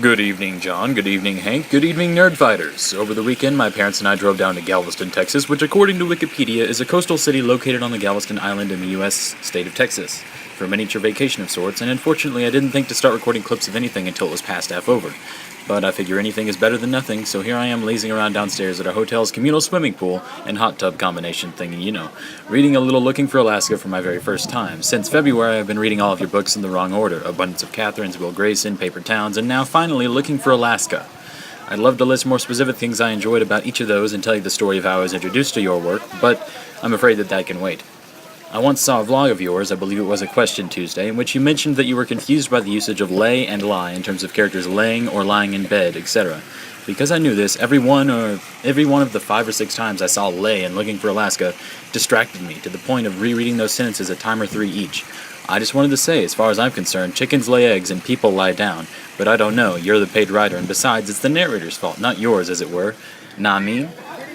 Good evening, John. Good evening, Hank. Good evening, nerd fighters. Over the weekend, my parents and I drove down to Galveston, Texas, which, according to Wikipedia, is a coastal city located on the Galveston Island in the U.S. state of Texas, for a miniature vacation of sorts, and unfortunately, I didn't think to start recording clips of anything until it was past half over. But I figure anything is better than nothing, so here I am lazing around downstairs at our hotel's communal swimming pool and hot tub combination thingy, reading a little Looking for Alaska for my very first time. Since February, I've been reading all of your books in the wrong order: Abundance of Catherines, Will Grayson, Paper Towns, and now finally Looking for Alaska. I'd love to list more specific things I enjoyed about each of those and tell you the story of how I was introduced to your work, but I'm afraid that can wait. I once saw a vlog of yours, I believe it was a Question Tuesday, in which you mentioned that you were confused by the usage of lay and lie in terms of characters laying or lying in bed, etc. Because I knew this, every one of the 5 or 6 times I saw lay in Looking for Alaska distracted me to the point of rereading those sentences a time or 3 each. I just wanted to say, as far as I'm concerned, chickens lay eggs and people lie down, but I don't know, you're the paid writer, and besides, it's the narrator's fault, not yours, as it were. Nah, I mean?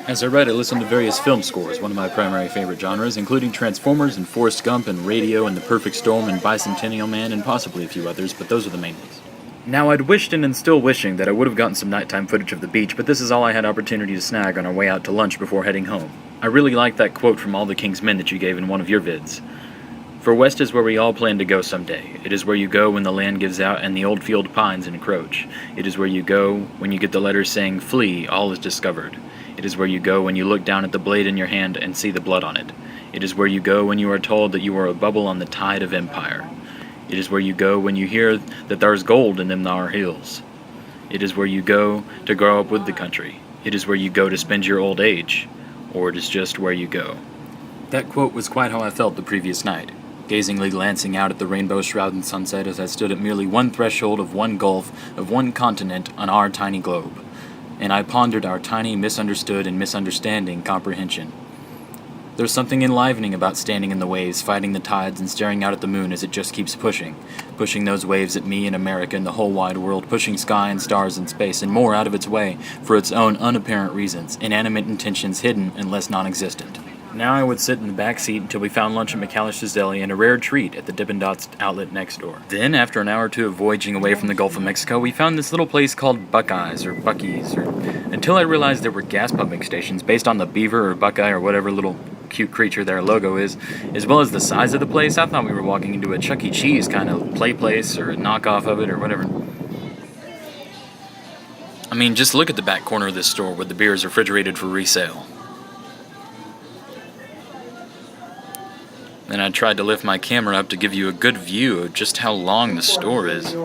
As I read, I listened to various film scores, one of my primary favorite genres, including Transformers and Forrest Gump and Radio and The Perfect Storm and Bicentennial Man and possibly a few others, but those are the main ones. Now, I'd wished and am still wishing that I would have gotten some nighttime footage of the beach, but this is all I had opportunity to snag on our way out to lunch before heading home. I really liked that quote from All the King's Men that you gave in one of your vids. For west is where we all plan to go someday. It is where you go when the land gives out and the old field pines encroach. It is where you go when you get the letters saying, "Flee, all is discovered." It is where you go when you look down at the blade in your hand and see the blood on it. It is where you go when you are told that you are a bubble on the tide of empire. It is where you go when you hear that there's gold in them thar hills. It is where you go to grow up with the country. It is where you go to spend your old age. Or it is just where you go. That quote was quite how I felt the previous night, gazingly glancing out at the rainbow-shrouded sunset as I stood at merely one threshold of one gulf of one continent on our tiny globe. And I pondered our tiny, misunderstood, and misunderstanding comprehension. There's something enlivening about standing in the waves, fighting the tides, and staring out at the moon as it just keeps pushing those waves at me and America and the whole wide world, pushing sky and stars and space, and more out of its way, for its own unapparent reasons, inanimate intentions hidden unless non-existent. Now I would sit in the back seat until we found lunch at McAllister's Deli and a rare treat at the Dippin' Dots outlet next door. Then, after an hour or two of voyaging away from the Gulf of Mexico, we found this little place called Buckeyes, or Buc-ee's, until I realized there were gas pumping stations based on the beaver or buckeye or whatever little cute creature their logo is, as well as the size of the place. I thought we were walking into a Chuck E. Cheese kind of play place or a knockoff of it or whatever. I mean, just look at the back corner of this store where the beer is refrigerated for resale. Then I tried to lift my camera up to give you a good view of just how long the store is.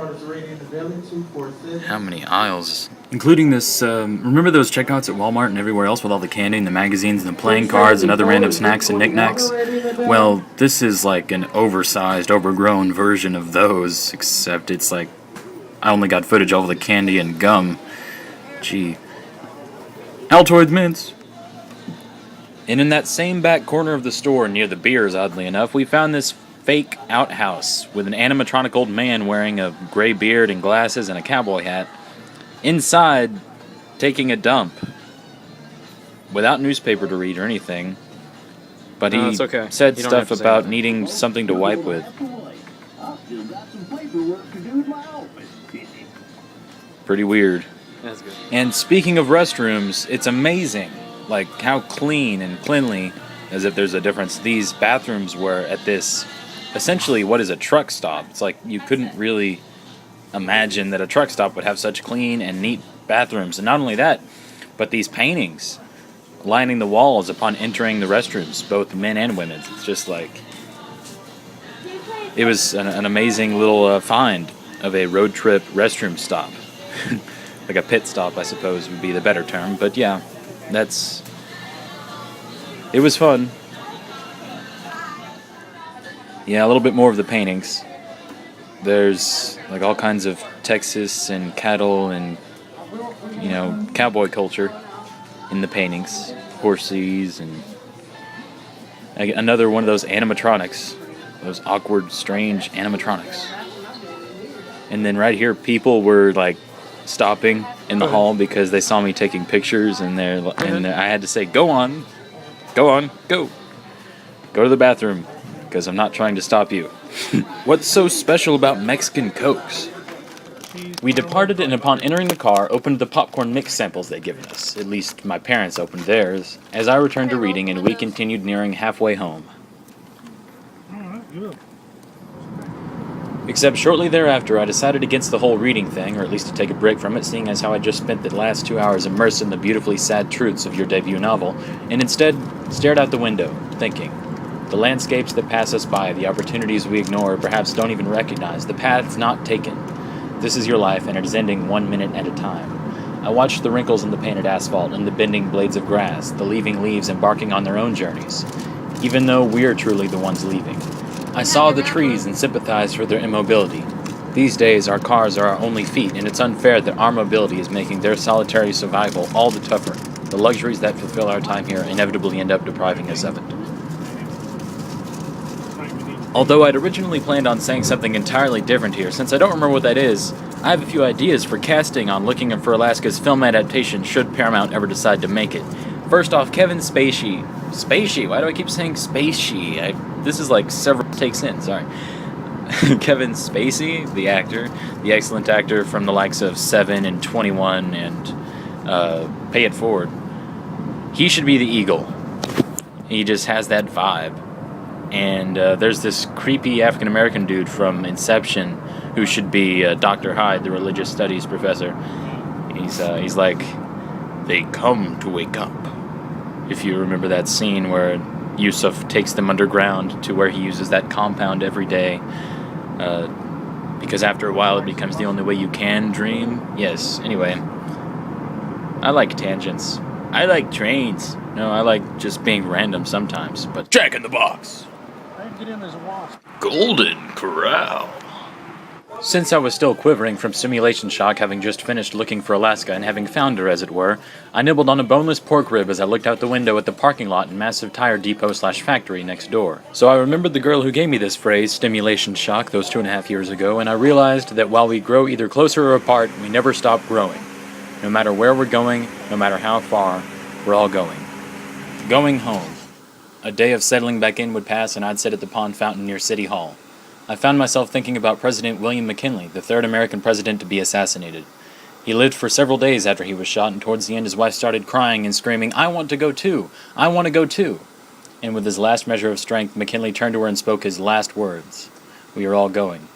How many aisles. Including this, remember those checkouts at Walmart and everywhere else with all the candy and the magazines and the playing cards and other random snacks and knickknacks? Well, this is like an oversized, overgrown version of those, except it's like, I only got footage of all the candy and gum. Gee. Altoids mints. And in that same back corner of the store, near the beers, oddly enough, we found this fake outhouse with an animatronic old man wearing a gray beard and glasses and a cowboy hat, inside taking a dump, without newspaper to read or anything, but he said stuff about needing something to wipe with. Pretty weird. That's good. And speaking of restrooms, it's amazing, like how clean and cleanly, as if there's a difference, these bathrooms were at this, essentially what is a truck stop. It's like you couldn't really imagine that a truck stop would have such clean and neat bathrooms. And not only that, but these paintings lining the walls upon entering the restrooms, both men and women. It's just like, it was an amazing little find of a road trip restroom stop. Like a pit stop, I suppose, would be the better term. But yeah, it was fun. Yeah, a little bit more of the paintings. There's like all kinds of Texas and cattle and, cowboy culture in the paintings. Horses and another one of those animatronics. Those awkward, strange animatronics. And then right here, people were like stopping in the hall because they saw me taking pictures, and I had to say, go to the bathroom, because I'm not trying to stop you. What's so special about Mexican Cokes? We departed, and upon entering the car, opened the popcorn mix samples they'd given us. At least, my parents opened theirs, as I returned to reading, and we continued nearing halfway home. Alright, good. Except shortly thereafter, I decided against the whole reading thing, or at least to take a break from it, seeing as how I just spent the last 2 hours immersed in the beautifully sad truths of your debut novel, and instead stared out the window, thinking. The landscapes that pass us by, the opportunities we ignore, or perhaps don't even recognize, the paths not taken. This is your life, and it is ending 1 minute at a time. I watched the wrinkles in the painted asphalt and the bending blades of grass, the leaving leaves embarking on their own journeys, even though we're truly the ones leaving. I saw the trees and sympathized for their immobility. These days, our cars are our only feet, and it's unfair that our mobility is making their solitary survival all the tougher. The luxuries that fulfill our time here inevitably end up depriving us of it. Although I'd originally planned on saying something entirely different here, since I don't remember what that is, I have a few ideas for casting on Looking for Alaska's film adaptation should Paramount ever decide to make it. First off, Kevin Spacey. Spacey? Why do I keep saying Spacey? This is like several takes in, sorry. Kevin Spacey, the actor, the excellent actor from the likes of 7 and 21 and Pay It Forward. He should be the Eagle. He just has that vibe. And there's this creepy African-American dude from Inception who should be Dr. Hyde, the religious studies professor. He's like, they come to wake up. If you remember that scene where Yusuf takes them underground to where he uses that compound every day, because after a while it becomes the only way you can dream. Yes, anyway. I like tangents. I like trains. No, I like just being random sometimes, but Jack in the Box! Get in, there's a wasp. Golden Corral. Since I was still quivering from stimulation shock, having just finished looking for Alaska and having found her, as it were, I nibbled on a boneless pork rib as I looked out the window at the parking lot and massive tire depot/factory next door. So I remembered the girl who gave me this phrase, stimulation shock, those 2.5 years ago, and I realized that while we grow either closer or apart, we never stop growing. No matter where we're going, no matter how far, we're all going. Going home. A day of settling back in would pass, and I'd sit at the pond fountain near City Hall. I found myself thinking about President William McKinley, the third American president to be assassinated. He lived for several days after he was shot, and towards the end his wife started crying and screaming, "I want to go too! I want to go too!" And with his last measure of strength, McKinley turned to her and spoke his last words. We are all going.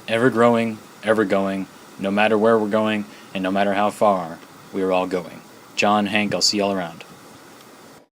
Ever growing, ever going, no matter where we're going, and no matter how far, we are all going. John, Hank, I'll see y'all around.